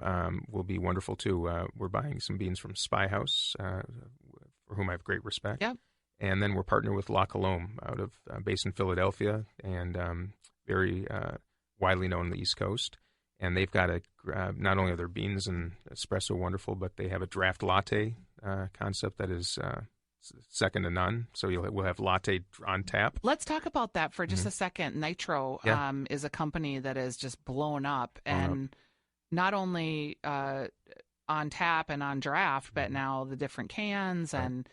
will be wonderful too. We're buying some beans from Spy House, for whom I have great respect. Yep. And then we're partnered with La Colombe out of based in Philadelphia and very widely known on the East Coast. And they've got not only are their beans and espresso wonderful, but they have a draft latte concept that is second to none. So we'll have latte on tap. Let's talk about that for just a second. Nitro Yeah. is a company that is just blown up, and not only on tap and on draft, but now the different cans and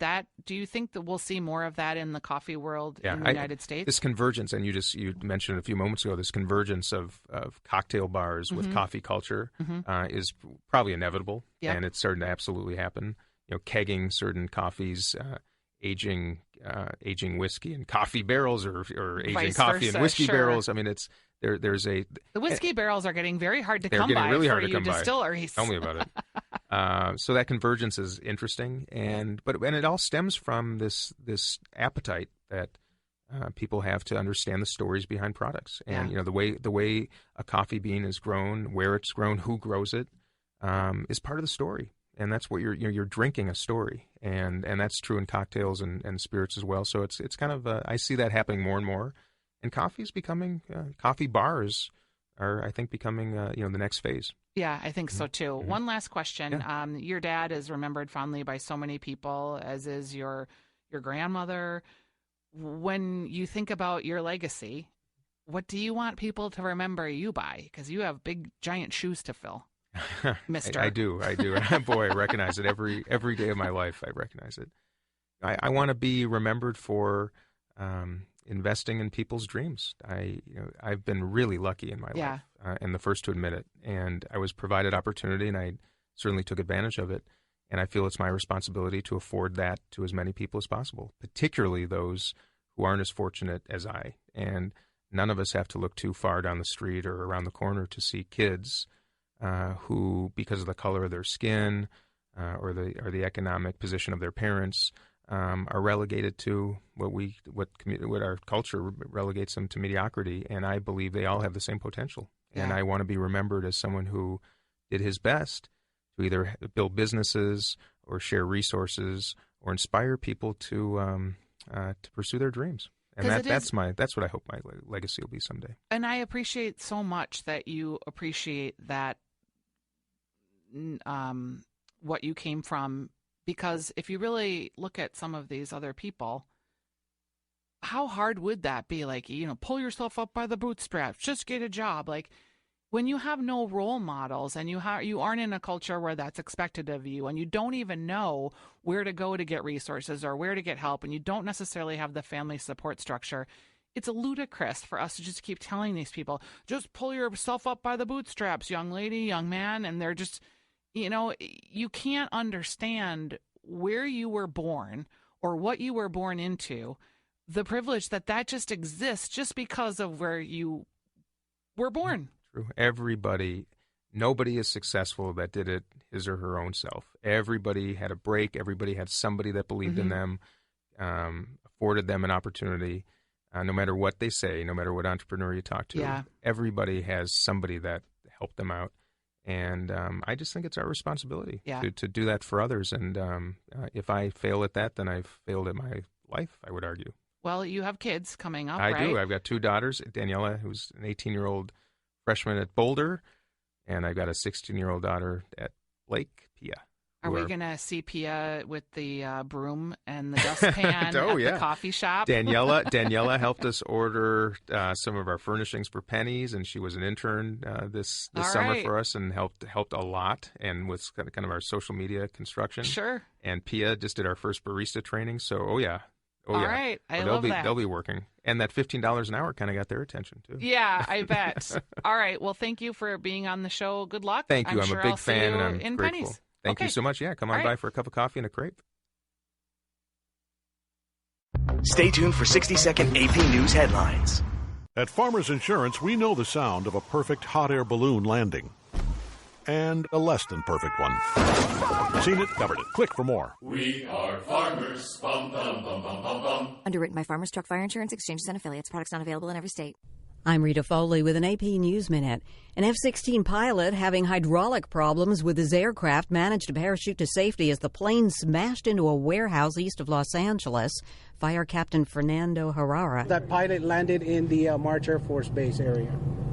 that. Do you think that we'll see more of that in the coffee world in the United States? This convergence, and you mentioned a few moments ago, this convergence of cocktail bars with coffee culture is probably inevitable, Yep. and it's starting to absolutely happen. Kegging certain coffees, aging whiskey in coffee barrels, or aging Vice coffee versa, in whiskey sure. barrels. I mean, there's a The whiskey barrels are getting very hard to they're come getting by really for hard to you come by. distilleries. Tell me about it. So that convergence is interesting, and it all stems from this appetite that people have to understand the stories behind products, and Yeah. the way a coffee bean is grown, where it's grown, who grows it, is part of the story. and that's what you're drinking a story, and that's true in cocktails and spirits as well. So it's kind of I see that happening more and more, and coffee bars are, I think, becoming the next phase. Yeah, I think so too. Mm-hmm. One last question. Yeah. Your dad is remembered fondly by so many people, as is your grandmother. When you think about your legacy, what do you want people to remember you by? Because you have big, giant shoes to fill, mister. I do. Boy, I recognize it every day of my life. I recognize it. I want to be remembered for investing in people's dreams. I've been really lucky in my life, and the first to admit it. And I was provided opportunity, and I certainly took advantage of it. And I feel it's my responsibility to afford that to as many people as possible, particularly those who aren't as fortunate as I. And none of us have to look too far down the street or around the corner to see kids who, because of the color of their skin or the economic position of their parents, are relegated to what our culture relegates them to mediocrity. And I believe they all have the same potential. Yeah. And I want to be remembered as someone who did his best to either build businesses or share resources or inspire people to pursue their dreams. And that's what I hope my legacy will be someday. And I appreciate so much that you appreciate that what you came from, because if you really look at some of these other people, how hard would that be? Like, pull yourself up by the bootstraps, just get a job. Like, when you have no role models and you aren't in a culture where that's expected of you, and you don't even know where to go to get resources or where to get help, and you don't necessarily have the family support structure, it's ludicrous for us to just keep telling these people, just pull yourself up by the bootstraps, young lady, young man. And they're just, you can't understand where you were born or what you were born into, the privilege that just exists just because of where you were born. True. Nobody is successful that did it his or her own self. Everybody had a break. Everybody had somebody that believed in them, afforded them an opportunity. No matter what they say, no matter what entrepreneur you talk to, everybody has somebody that helped them out. And I just think it's our responsibility to do that for others. And if I fail at that, then I've failed at my life, I would argue. Well, you have kids coming up, I right? do. I've got 2 daughters, Daniela, who's an 18-year-old freshman at Boulder, and I've got a 16-year-old daughter at Lake Pia. Are we going to see Pia with the broom and the dustpan at the coffee shop? Daniela helped us order some of our furnishings for pennies, and she was an intern this summer for us and helped a lot, and with kind of our social media construction. Sure. And Pia just did our first barista training, so All right. I love that. They'll be working. And that $15 an hour kind of got their attention, too. Yeah, I bet. All right. Well, thank you for being on the show. Good luck. Thank you. I'm sure a big I'll fan, and I'm in grateful. Pennies. Thank you so much. Yeah, come on by for a cup of coffee and a crepe. Stay tuned for 60-second AP News headlines. At Farmers Insurance, we know the sound of a perfect hot air balloon landing. And a less than perfect one. Seen it, covered it. Click for more. We are farmers. Bum, bum, bum, bum, bum, bum. Underwritten by Farmers Truck Fire Insurance Exchanges and Affiliates. Products not available in every state. I'm Rita Foley with an AP News Minute. An F-16 pilot having hydraulic problems with his aircraft managed to parachute to safety as the plane smashed into a warehouse east of Los Angeles. Fire Captain Fernando Herrera. That pilot landed in the March Air Force Base area,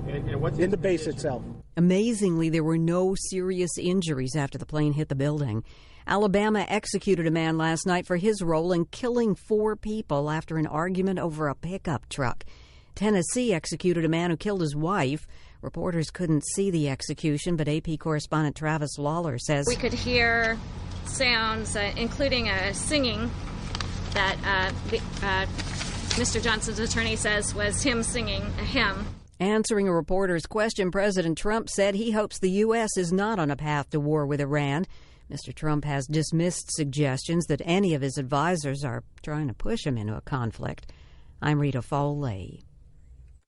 in the base itself. Amazingly, there were no serious injuries after the plane hit the building. Alabama executed a man last night for his role in killing 4 people after an argument over a pickup truck. Tennessee executed a man who killed his wife. Reporters couldn't see the execution, but AP correspondent Travis Lawler says we could hear sounds, including a singing, that Mr. Johnson's attorney says was him singing a hymn. Answering a reporter's question, President Trump said he hopes the U.S. is not on a path to war with Iran. Mr. Trump has dismissed suggestions that any of his advisors are trying to push him into a conflict. I'm Rita Foley.